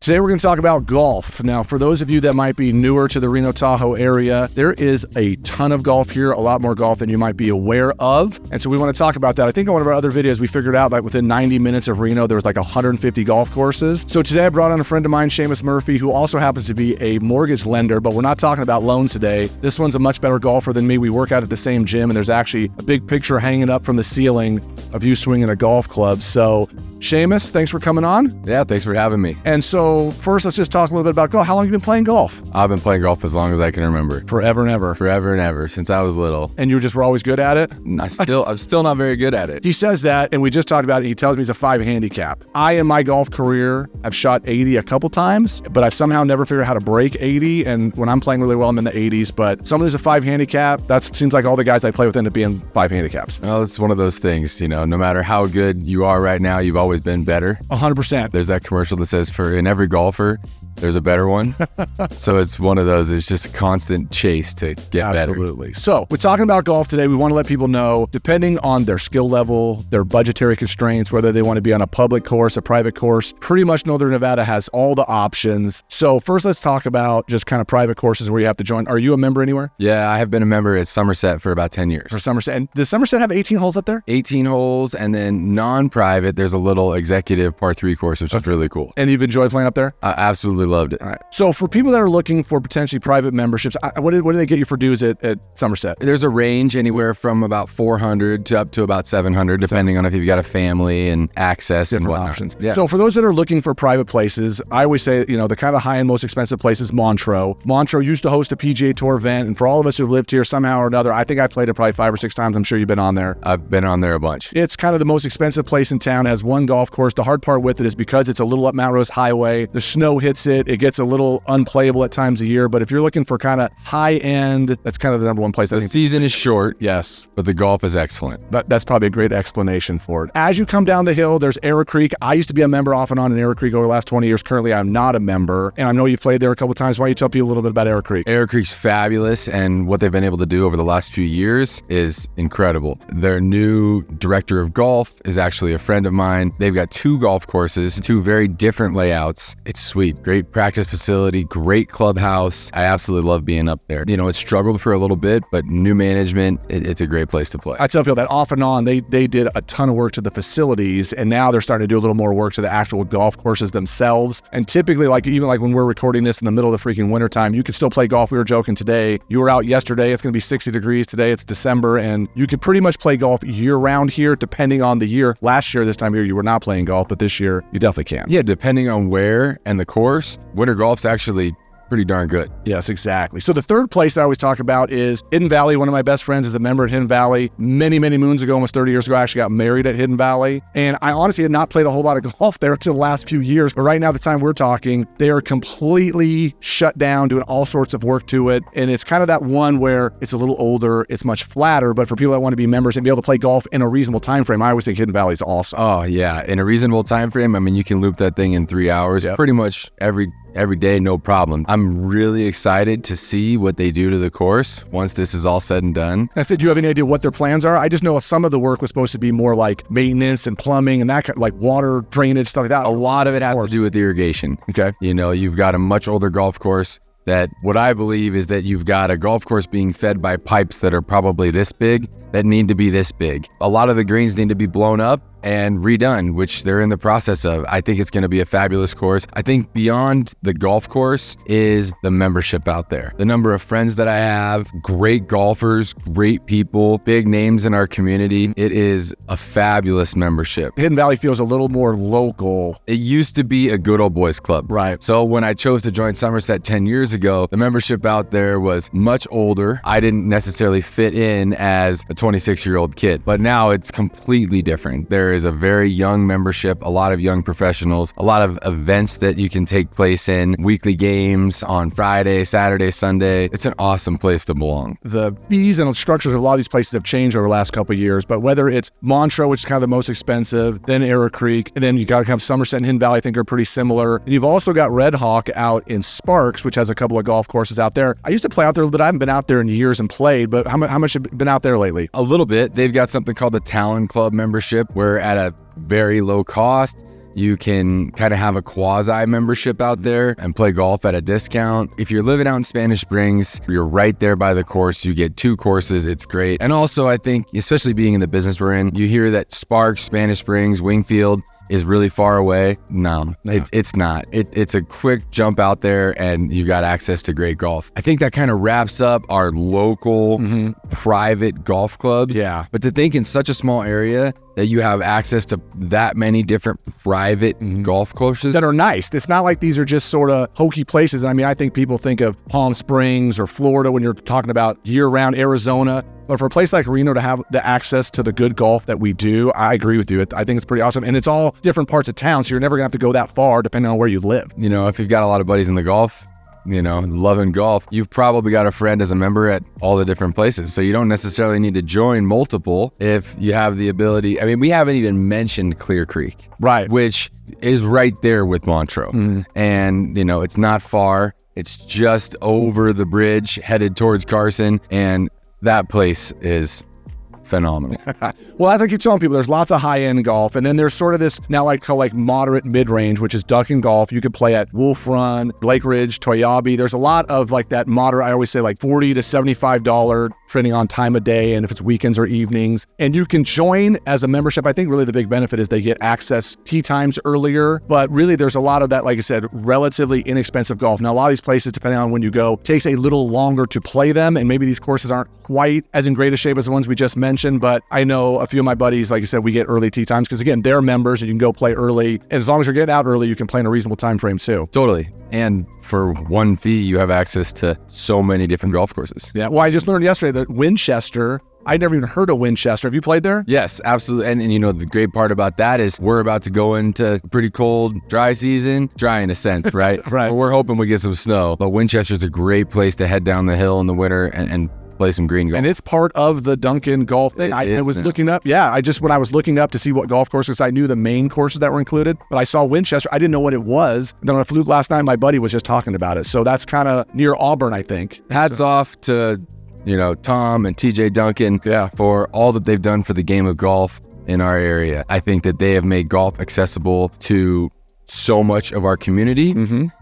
Today we're going to talk about golf. Now, for those of you that might be newer to the Reno Tahoe area, there is a ton of golf here, a lot more golf than you might be aware of. And so we want to talk about that. I think in one of our other videos, we figured out that within 90 minutes of Reno, there was like 150 golf courses. So today I brought on a friend of mine, Seamus Murphy, who also happens to be a mortgage lender, but we're not talking about loans today. This one's a much better golfer than me. We work out at the same gym, and there's actually a big picture hanging up from the ceiling of you swinging a golf club. So Seamus, thanks for coming on. Yeah, thanks for having me. And so first, let's just talk a little bit about golf. How long have you been playing golf? I've been playing golf as long as I can remember. Forever and ever. Forever and ever, since I was little. And you just were always good at it? I'm still not very good at it. He says that, and we just talked about it. He tells me he's a 5-handicap. I, in my golf career, I've shot 80 a couple times, but I've somehow never figured out how to break 80. And when I'm playing really well, I'm in the 80s. But someone who's a 5-handicap, that seems like all the guys I play with end up being 5-handicaps. Well, it's one of those things, no matter how good you are right now, you've always been better. 100%. There's that commercial that says in every golfer, there's a better one. So it's one of those, it's just a constant chase to get better. Absolutely. So we're talking about golf today. We want to let people know, depending on their skill level, their budgetary constraints, whether they want to be on a public course, a private course, pretty much Northern Nevada has all the options. So first, let's talk about just kind of private courses where you have to join. Are you a member anywhere? Yeah, I have been a member at Somerset for about 10 years. For Somerset. And does Somerset have 18 holes up there? 18 holes, and then non-private, there's a little executive par 3 course, which is really cool. And you've enjoyed playing up there? I absolutely loved it. All right. So for people that are looking for potentially private memberships, what do they get you for dues at Somerset? There's a range anywhere from about 400 to up to about 700, depending on if you've got a family and access and whatnot. Options. Yeah. So for those that are looking for private places, I always say, the kind of high-end, most expensive place is Montreux. Montreux used to host a PGA Tour event, and for all of us who've lived here somehow or another, I think I played it probably 5 or 6 times. I'm sure you've been on there. I've been on there a bunch. It's kind of the most expensive place in town. It has one golf course. The hard part with it is because it's a little up Mount Rose Highway, the snow hits it. It gets a little unplayable at times of year. But if you're looking for kind of high-end, that's kind of the number one place. The season is short, yes, but the golf is excellent. That's probably a great explanation for it. As you come down the hill, there's Arrow Creek. I used to be a member off and on in Arrow Creek over the last 20 years. Currently, I'm not a member. And I know you've played there a couple of times. Why don't you tell people a little bit about Arrow Creek? Arrow Creek's fabulous, and what they've been able to do over the last few years is incredible. Their new director of golf is actually a friend of mine. They've got 2 golf courses, 2 very different layouts. It's sweet. Great practice facility, great clubhouse. I absolutely love being up there. It struggled for a little bit, but new management, it's a great place to play. I tell people that off and on, they did a ton of work to the facilities, and now they're starting to do a little more work to the actual golf courses themselves. And typically, even when we're recording this in the middle of the freaking wintertime, you can still play golf. We were joking today. You were out yesterday. It's going to be 60 degrees today. It's December, and you could pretty much play golf year-round here, depending on the year. Last year, this time of year, you were not playing golf, but this year, you definitely can. Yeah, depending on where and the course, winter golf's actually pretty darn good. Yes, exactly. So the third place that I always talk about is Hidden Valley. One of my best friends is a member at Hidden Valley. Many, many moons ago, almost 30 years ago, I actually got married at Hidden Valley. And I honestly had not played a whole lot of golf there until the last few years. But right now, the time we're talking, they are completely shut down, doing all sorts of work to it. And it's kind of that one where it's a little older, it's much flatter. But for people that want to be members and be able to play golf in a reasonable time frame, I always think Hidden Valley is awesome. Oh, yeah. In a reasonable time frame, you can loop that thing in 3 hours, pretty much every day, no problem. I'm really excited to see what they do to the course once this is all said and done. I said, do you have any idea what their plans are? I just know some of the work was supposed to be more like maintenance and plumbing and that kind of like water drainage, stuff like that. A lot of it has to do with irrigation. Okay. You've got a much older golf course that what I believe is that you've got a golf course being fed by pipes that are probably this big that need to be this big. A lot of the greens need to be blown up and redone, which they're in the process of. I think it's going to be a fabulous course. I think beyond the golf course is the membership out there. The number of friends that I have, great golfers, great people, big names in our community. It is a fabulous membership. Hidden Valley feels a little more local. It used to be a good old boys club. Right. So when I chose to join Somerset 10 years ago, the membership out there was much older. I didn't necessarily fit in as a 26-year-old kid, but now it's completely different. There is a very young membership, a lot of young professionals, a lot of events that you can take place in, weekly games on Friday, Saturday, Sunday. It's an awesome place to belong. The fees and structures of a lot of these places have changed over the last couple of years, but whether it's Montreux, which is kind of the most expensive, then Arrow Creek, and then you got to have Somerset and Hidden Valley, I think are pretty similar. And you've also got Red Hawk out in Sparks, which has a couple of golf courses out there. I used to play out there, but I haven't been out there in years and played, but how much have you been out there lately? A little bit. They've got something called the Talon Club membership, where at a very low cost, You can kind of have a quasi membership out there and play golf at a discount. If you're living out in Spanish Springs, you're right there by the course. You get 2 courses. It's great. And also, I think, especially being in the business we're in, you hear that Sparks, Spanish Springs, Wingfield is really far away. No, it's not. It's a quick jump out there and you got access to great golf. I think that kind of wraps up our local private golf clubs. Yeah. But to think in such a small area that you have access to that many different private golf courses that are nice. It's not like these are just sort of hokey places. I mean, I think people think of Palm Springs or Florida when you're talking about year-round Arizona. But for a place like Reno to have the access to the good golf that we do, I agree with you. I think it's pretty awesome. And it's all different parts of town, so you're never going to have to go that far depending on where you live. You know, if you've got a lot of buddies in the golf, you know, loving golf, you've probably got a friend as a member at all the different places. So you don't necessarily need to join multiple if you have the ability. I mean, we haven't even mentioned Clear Creek, right? Which is right there with Montreux. And, you know, it's not far. It's just over the bridge headed towards Carson. And that place is phenomenal. Well, I think you're telling people there's lots of high-end golf, and then there's sort of this now called moderate mid-range, which is Duncan Golf. You could play at Wolf Run, Lake Ridge, Toyabe. There's a lot of that moderate, I always say $40 to $75, depending on time of day and if it's weekends or evenings. And you can join as a membership. I think really the big benefit is they get access tee times earlier, but really there's a lot of that, like I said, relatively inexpensive golf. Now, a lot of these places, depending on when you go, takes a little longer to play them, and maybe these courses aren't quite as in great a shape as the ones we just mentioned. But I know a few of my buddies, like I said, we get early tee times because, again, they're members and you can go play early. And as long as you're getting out early, you can play in a reasonable time frame too. Totally. And for one fee, you have access to so many different golf courses. Yeah. Well, I just learned yesterday that Winchester, I'd never even heard of Winchester. Have you played there? Yes, absolutely. And you know, the great part about that is we're about to go into pretty cold, dry season. Dry in a sense, right? Right. We're hoping we get some snow. But Winchester's a great place to head down the hill in the winter and play some green golf. And it's part of the Duncan golf thing. I was looking up. Yeah, when I was looking up to see what golf courses, I knew the main courses that were included, but I saw Winchester. I didn't know what it was. Then on a fluke last night, my buddy was just talking about it. So that's kind of near Auburn, I think. Hats off to, you know, Tom and TJ Duncan for all that they've done for the game of golf in our area. I think that they have made golf accessible to so much of our community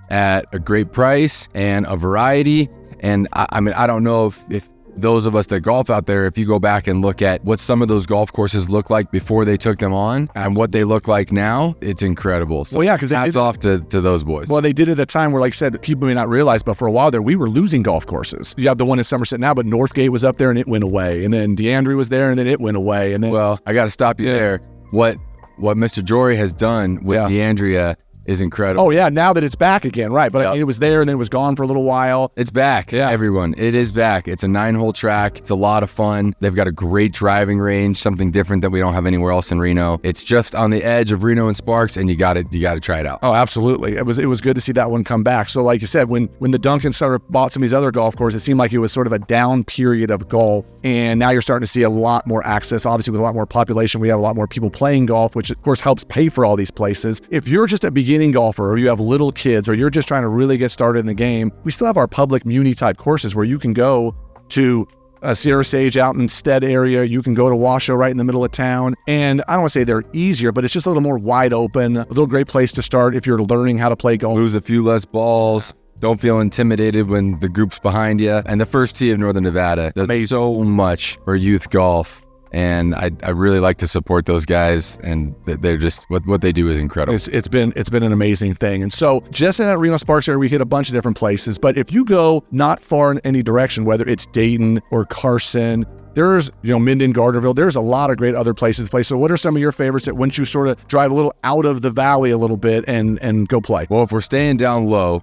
at a great price and a variety. And I mean, I don't know if those of us that golf out there, if you go back and look at what some of those golf courses look like before they took them on and what they look like now, it's incredible. So well, yeah, because hats off to those boys. Well, they did it at a time where, like I said, people may not realize, but for a while there, we were losing golf courses. You have the one in Somerset now, but Northgate was up there and it went away. And then DeAndre was there and then it went away. And then, well, I got to stop you there. What Mr. Jory has done with DeAndrea is incredible. Oh, yeah, now that it's back again, right. But I mean, it was there and then it was gone for a little while. It's back, everyone. It is back. It's a 9-hole track. It's a lot of fun. They've got a great driving range, something different that we don't have anywhere else in Reno. It's just on the edge of Reno and Sparks, and you got to try it out. Oh, absolutely. It was good to see that one come back. So like you said, when the Duncan bought some of these other golf courses, it seemed like it was sort of a down period of golf. And now you're starting to see a lot more access. Obviously, with a lot more population, we have a lot more people playing golf, which of course helps pay for all these places. If you're just a beginning golfer or you have little kids or you're just trying to really get started in the game, we still have our public muni type courses where you can go to Sierra Sage out in Stead area. You can go to Washoe right in the middle of town. And I don't want to say they're easier, but it's just a little more wide open, a little great place to start if you're learning how to play golf. Lose a few less balls. Don't feel intimidated when the group's behind you. And the First Tee of Northern Nevada does so much for youth golf. And I really like to support those guys, and they're just what they do is incredible. It's been an amazing thing. And so just in that Reno Sparks area, we hit a bunch of different places. But if you go not far in any direction, whether it's Dayton or Carson, there's Minden, Gardnerville. There's a lot of great other places to play. So what are some of your favorites that once you sort of drive a little out of the valley a little bit and go play? Well, if we're staying down low,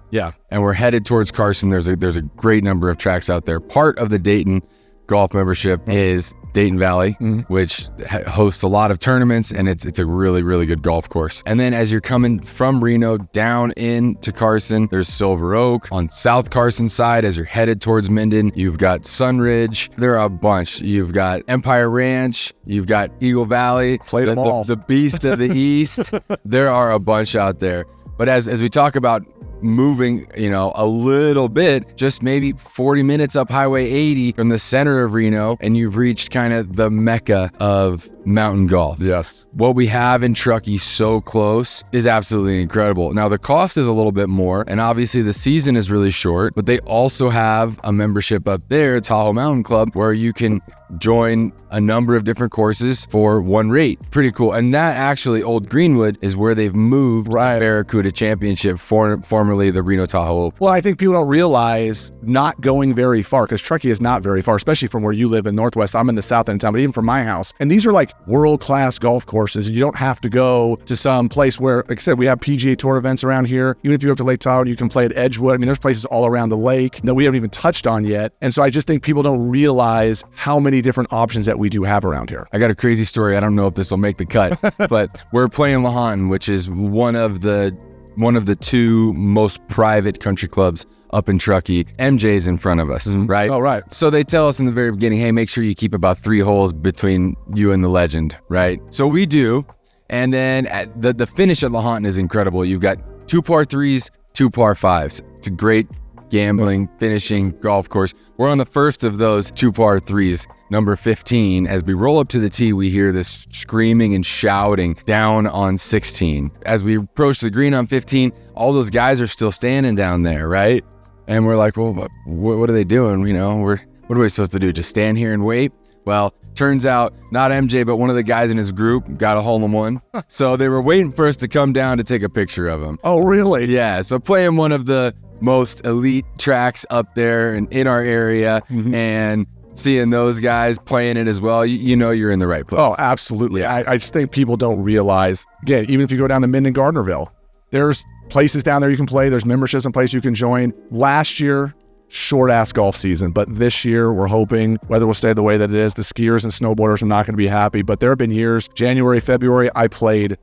and we're headed towards Carson, there's a great number of tracks out there. Part of the Dayton golf membership is Dayton Valley, which hosts a lot of tournaments, and it's a really, really good golf course. And then as you're coming from Reno down into Carson, there's Silver Oak. On South Carson side, as you're headed towards Minden, you've got Sunridge. There are a bunch. You've got Empire Ranch. You've got Eagle Valley. Played them all. The Beast of the East. There are a bunch out there. But as we talk about moving, a little bit, just maybe 40 minutes up Highway 80 from the center of Reno, and you've reached kind of the mecca of mountain golf. Yes. What we have in Truckee so close is absolutely incredible. Now, the cost is a little bit more, and obviously the season is really short, but they also have a membership up there, Tahoe Mountain Club, where you can join a number of different courses for one rate. Pretty cool. And that actually, Old Greenwood, is where they've moved the Barracuda Championship, formerly the Reno Tahoe. Well, I think people don't realize not going very far, because Truckee is not very far, especially from where you live in Northwest. I'm in the south end of town, but even from my house. And these are like world-class golf courses. You don't have to go to some place where, like I said, we have PGA Tour events around here. Even if you go up to Lake Tahoe, you can play at Edgewood. I mean, there's places all around the lake that we haven't even touched on yet. And so I just think people don't realize how many different options that we do have around here. I got a crazy story. I don't know if this will make the cut, but we're playing Lahontan, which is one of the two most private country clubs up in Truckee. MJ's in front of us, right? Oh, right. So they tell us in the very beginning, hey, make sure you keep about 3 holes between you and the legend, right? So we do. And then at the finish at Lahontan is incredible. You've got 2 par 3s, 2 par 5s. It's a great gambling, finishing golf course. We're on the first of those 2 par 3s, number 15. As we roll up to the tee, we hear this screaming and shouting down on 16. As we approach the green on 15, all those guys are still standing down there, right? And we're like, well, what are they doing? You know, what are we supposed to do? Just stand here and wait? Well, turns out not MJ, but one of the guys in his group got a hole-in-one. So they were waiting for us to come down to take a picture of him. Oh, really? Yeah. So playing one of the most elite tracks up there and in our area, and seeing those guys playing it as well, you know you're in the right place. Oh, absolutely. Yeah. I just think people don't realize, again, even if you go down to Minden Gardnerville, there's places down there you can play. There's memberships in place you can join. Last year, short-ass golf season, but this year we're hoping weather will stay the way that it is. The skiers and snowboarders are not going to be happy, but there have been years, January, February, I played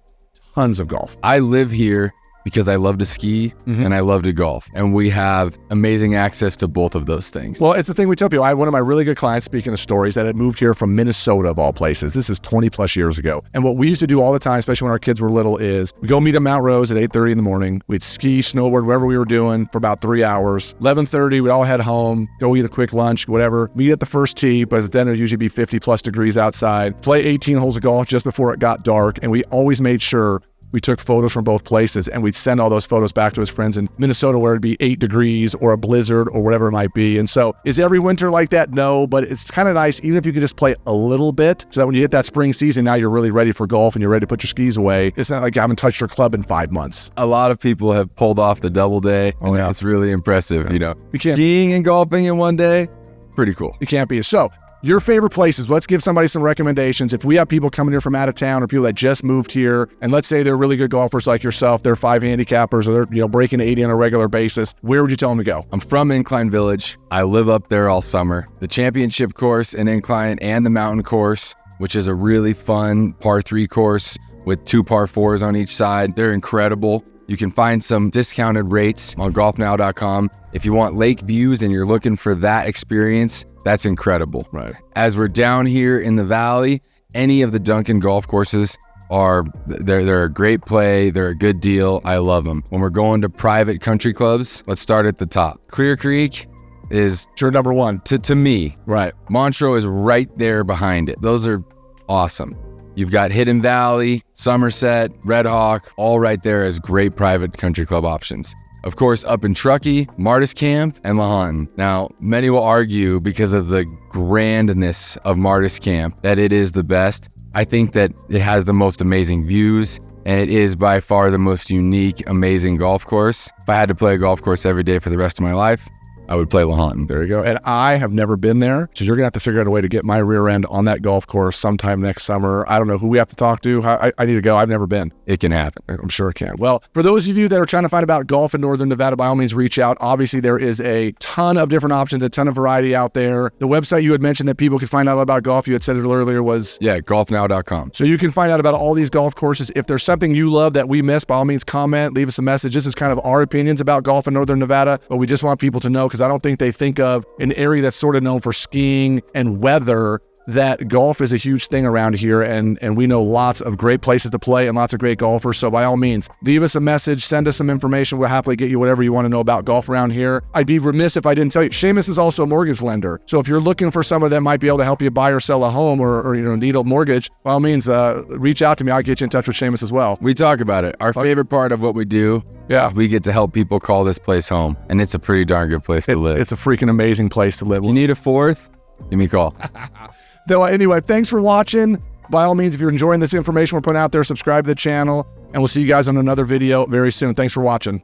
tons of golf. I live here because I love to ski and I love to golf. And we have amazing access to both of those things. Well, it's the thing we tell people. I had one of my really good clients, speaking of stories, that had moved here from Minnesota, of all places. This is 20 plus years ago. And what we used to do all the time, especially when our kids were little, is we go meet at Mount Rose at 8:30 in the morning. We'd ski, snowboard, whatever we were doing for about 3 hours. 11:30, we'd all head home, go eat a quick lunch, whatever. Meet at the first tee, but then it'd usually be 50 plus degrees outside. Play 18 holes of golf just before it got dark. And we always made sure we took photos from both places, and we'd send all those photos back to his friends in Minnesota where it'd be 8 degrees or a blizzard or whatever it might be. And so is every winter like that? No, but it's kind of nice, even if you could just play a little bit, so that when you hit that spring season, now you're really ready for golf and you're ready to put your skis away. It's not like you haven't touched your club in 5 months. A lot of people have pulled off the double day. Oh, yeah. It's really impressive. You know, skiing and golfing in one day, pretty cool. You can't beat it. So your favorite places, let's give somebody some recommendations. If we have people coming here from out of town or people that just moved here, and let's say they're really good golfers like yourself, they're 5-handicappers, or they're breaking 80 on a regular basis, where would you tell them to go? I'm from Incline Village. I live up there all summer. The championship course in Incline and the mountain course, which is a really fun par 3 course with 2 par 4s on each side. They're incredible. You can find some discounted rates on golfnow.com. If you want lake views and you're looking for that experience, that's incredible. Right. As we're down here in the valley, any of the Duncan golf courses they're a great play. They're a good deal. I love them. When we're going to private country clubs, let's start at the top. Clear Creek is sure number one to me. Right. Montreux is right there behind it. Those are awesome. You've got Hidden Valley, Somerset, Red Hawk, all right there as great private country club options. Of course, up in Truckee, Martis Camp, and Lahontan. Now, many will argue because of the grandness of Martis Camp that it is the best. I think that it has the most amazing views, and it is by far the most unique, amazing golf course. If I had to play a golf course every day for the rest of my life, I would play Lahontan. There you go. And I have never been there, so you're going to have to figure out a way to get my rear end on that golf course sometime next summer. I don't know who we have to talk to. I need to go. I've never been. It can happen. I'm sure it can. Well, for those of you that are trying to find about golf in Northern Nevada, by all means, reach out. Obviously, there is a ton of different options, a ton of variety out there. The website you had mentioned that people could find out about golf, you had said it earlier, was... Yeah, golfnow.com. So you can find out about all these golf courses. If there's something you love that we missed, by all means, comment, leave us a message. This is kind of our opinions about golf in Northern Nevada, but we just want people to know, because I don't think they think of an area that's sort of known for skiing and weather that golf is a huge thing around here, and we know lots of great places to play and lots of great golfers. So by all means, leave us a message, send us some information. We'll happily get you whatever you want to know about golf around here. I'd be remiss if I didn't tell you, Seamus is also a mortgage lender. So if you're looking for someone that might be able to help you buy or sell a home, or need a mortgage, by all means, reach out to me. I'll get you in touch with Seamus as well. We talk about it. Our favorite part of what we do is we get to help people call this place home, and it's a pretty darn good place to live. It's a freaking amazing place to live. If you need a fourth, give me a call. Though, anyway, thanks for watching. By all means, if you're enjoying this information we're putting out there, subscribe to the channel, and we'll see you guys on another video very soon. Thanks for watching.